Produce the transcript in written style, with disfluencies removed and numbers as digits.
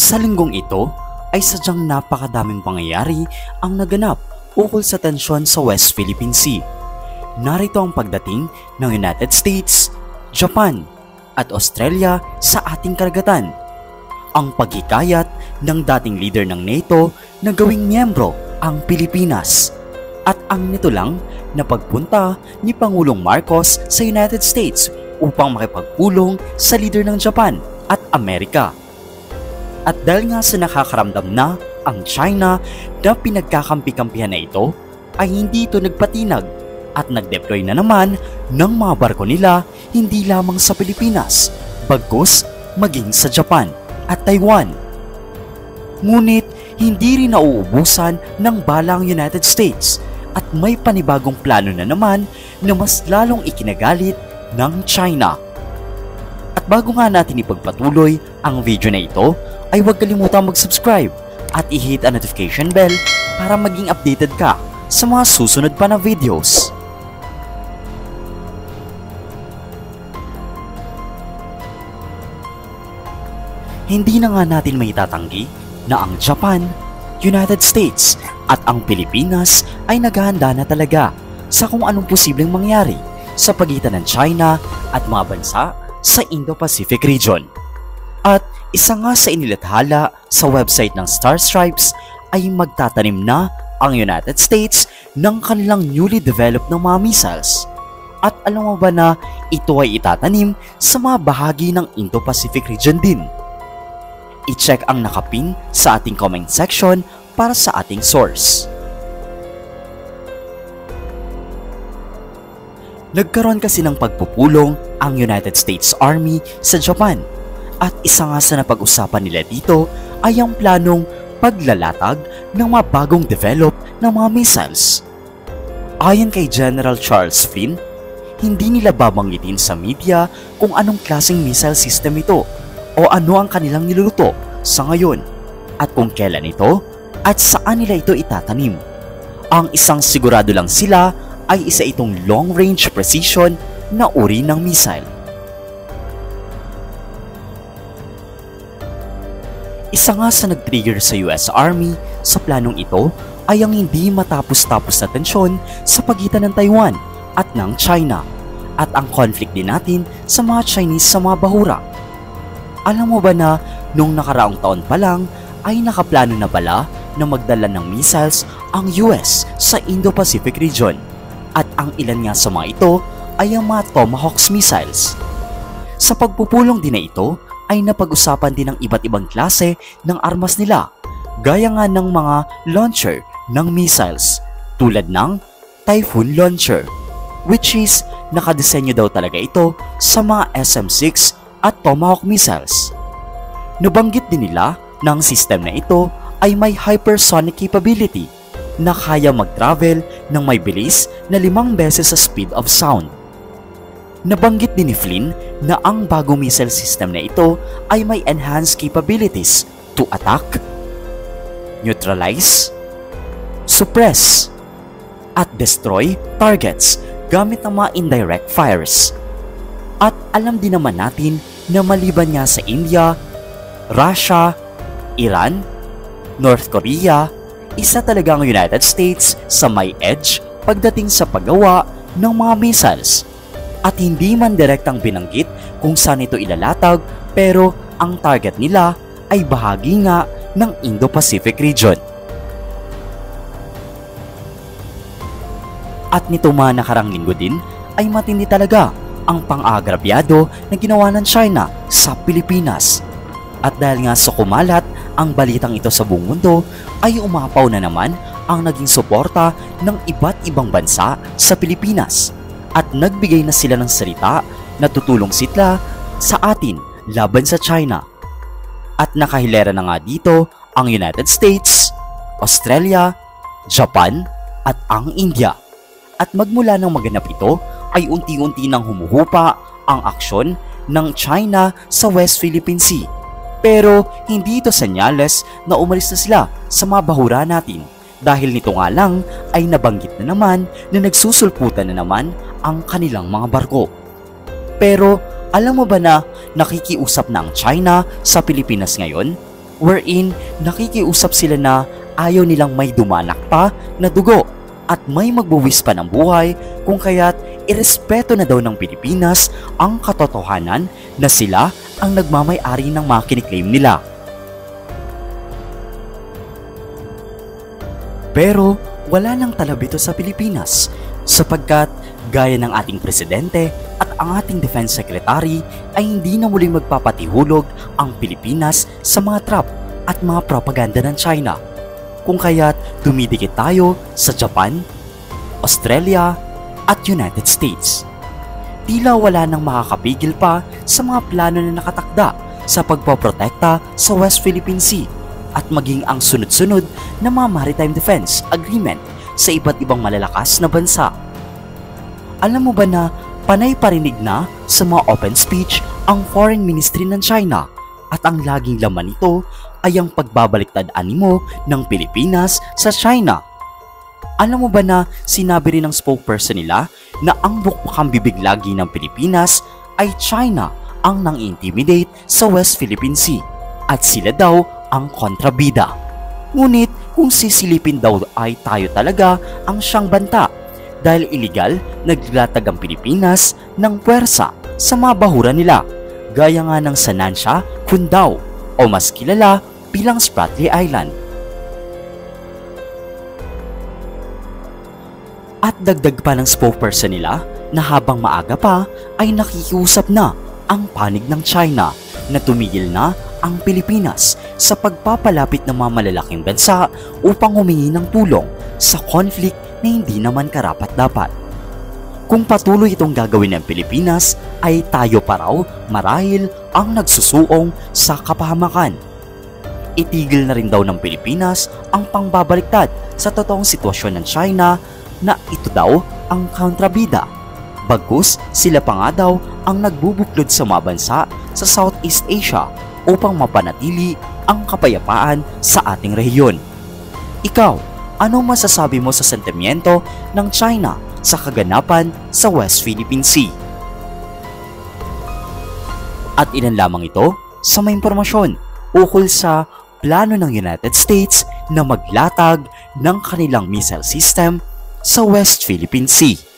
Sa linggong ito ay sadyang napakadaming pangyayari ang naganap ukol sa tensyon sa West Philippine Sea. Narito ang pagdating ng United States, Japan at Australia sa ating karagatan. Ang paghikayat ng dating leader ng NATO na gawing miyembro ang Pilipinas. At ang nito lang na pagpunta ni Pangulong Marcos sa United States upang makipagpulong sa leader ng Japan at Amerika. At dahil nga sa nakakaramdam na ang China na pinagkakampi-kampihan na ito, ay hindi ito nagpatinag at nag-deploy na naman ng mga barko nila hindi lamang sa Pilipinas, bagkus maging sa Japan at Taiwan. Ngunit hindi rin nauubusan ng bala ang United States at may panibagong plano na naman na mas lalong ikinagalit ng China. At bago nga natin ipagpatuloy ang video na ito, ay huwag kalimutang mag-subscribe at i-hit ang notification bell para maging updated ka sa mga susunod pa na videos. Hindi na nga natin maitatanggi na ang Japan, United States at ang Pilipinas ay naghahanda na talaga sa kung anong posibleng mangyari sa pagitan ng China at mga bansa sa Indo-Pacific region. At isa nga sa inilathala sa website ng Star Stripes ay magtatanim na ang United States ng kanilang newly developed na mga missiles. At alam mo ba na ito ay itatanim sa mga bahagi ng Indo-Pacific region din? I-check ang nakapin sa ating comment section para sa ating source. Nagkaroon kasi ng pagpupulong ang United States Army sa Japan at isa nga sa napag-usapan nila dito ay ang planong paglalatag ng mga bagong develop na mga missiles. Ayon kay General Charles Flynn, hindi nila babanggitin sa media kung anong klaseng missile system ito o ano ang kanilang niluluto sa ngayon at kung kailan ito at saan nila ito itatanim. Ang isang sigurado lang sila ay isa itong long-range precision na uri ng missile. Isa nga sa nag-trigger sa US Army sa planong ito ay ang hindi matapos-tapos na tensyon sa pagitan ng Taiwan at ng China at ang conflict din natin sa mga Chinese sa mga bahura. Alam mo ba na nung nakaraang taon pa lang ay nakaplano na pala na magdala ng missiles ang US sa Indo-Pacific region at ang ilan nga sa mga ito ay ang mga Tomahawk missiles. Sa pagpupulong din na ito ay napag-usapan din ng iba't ibang klase ng armas nila gaya nga ng mga launcher ng missiles tulad ng Typhoon launcher which is nakadesenyo daw talaga ito sa mga SM-6 at Tomahawk missiles. Nabanggit din nila na ang system na ito ay may hypersonic capability na kaya mag-travel ng may bilis na 5 beses sa speed of sound. Nabanggit din ni Flynn na ang bagong missile system na ito ay may enhanced capabilities to attack, neutralize, suppress, at destroy targets gamit ng mga indirect fires. At alam din naman natin na maliban nga sa India, Russia, Iran, North Korea, isa talaga ang United States sa may edge pagdating sa paggawa ng mga missiles. At hindi man direktang binanggit kung saan ito ilalatag pero ang target nila ay bahagi nga ng Indo-Pacific region. At nito mga nakarang linggo din ay matindi talaga ang pang-aagrabyado na ginawa ng China sa Pilipinas. At dahil nga sa kumalat ang balitang ito sa buong mundo ay umapaw na naman ang naging suporta ng iba't ibang bansa sa Pilipinas at nagbigay na sila ng salita na tutulong sila sa atin laban sa China. At nakahilera na nga dito ang United States, Australia, Japan at ang India. At magmula ng maganap ito ay unti-unti nang humuhupa ang aksyon ng China sa West Philippine Sea. Pero hindi ito senyales na umalis na sila sa mga bahura natin dahil nito nga lang ay nabanggit na naman na nagsusulputan na naman ang kanilang mga barko. Pero alam mo ba na nakikiusap na ang China sa Pilipinas ngayon? wherein nakikiusap sila na ayaw nilang may dumanak pa na dugo at may magbuwis pa ng buhay kung kaya't irespeto na daw ng Pilipinas ang katotohanan na sila ang nagmamay-ari ng mga kiniklaim nila. Pero wala nang talab ito sa Pilipinas sapagkat gaya ng ating presidente at ang ating defense secretary ay hindi na muling magpapatihulog ang Pilipinas sa mga trap at mga propaganda ng China. Kung kaya't dumidikit tayo sa Japan, Australia at United States. Tila wala nang makakapigil pa sa mga plano na nakatakda sa pagpoprotekta sa West Philippine Sea at maging ang sunod-sunod na mga maritime defense agreement sa iba't ibang malalakas na bansa. Alam mo ba na panay parinig na sa mga open speech ang Foreign Ministry ng China at ang laging laman nito ay ang pagbabaliktad animo ng Pilipinas sa China? Alam mo ba na sinabi rin ng spokesperson nila na ang bukbakang bibig lagi ng Pilipinas ay China ang nang-intimidate sa West Philippine Sea at sila daw ang kontrabida. Ngunit kung sisilipin daw ay tayo talaga ang siyang banta dahil iligal naglatag ang Pilipinas ng puwersa sa mga bahura nila gaya nga ng Sanancia, Cundao o mas kilala bilang Spratly Island. At dagdag pa ng spokesperson nila na habang maaga pa ay nakikiusap na ang panig ng China na tumigil na ang Pilipinas sa pagpapalapit ng mga malalaking bansa upang humingi ng tulong sa conflict na hindi naman karapat-dapat. Kung patuloy itong gagawin ng Pilipinas ay tayo pa raw marahil ang nagsusuong sa kapahamakan. Itigil na rin daw ng Pilipinas ang pangbabaliktad sa totoong sitwasyon ng China na ito daw ang kontrabida. Bagkus sila pa nga daw ang nagbubuklod sa mga bansa sa Southeast Asia upang mapanatili ang kapayapaan sa ating rehiyon. Ikaw, ano masasabi mo sa sentimiento ng China sa kaganapan sa West Philippine Sea? At ilan lamang ito sa mga impormasyon ukol sa plano ng United States na maglatag ng kanilang missile system sa West Philippine Sea.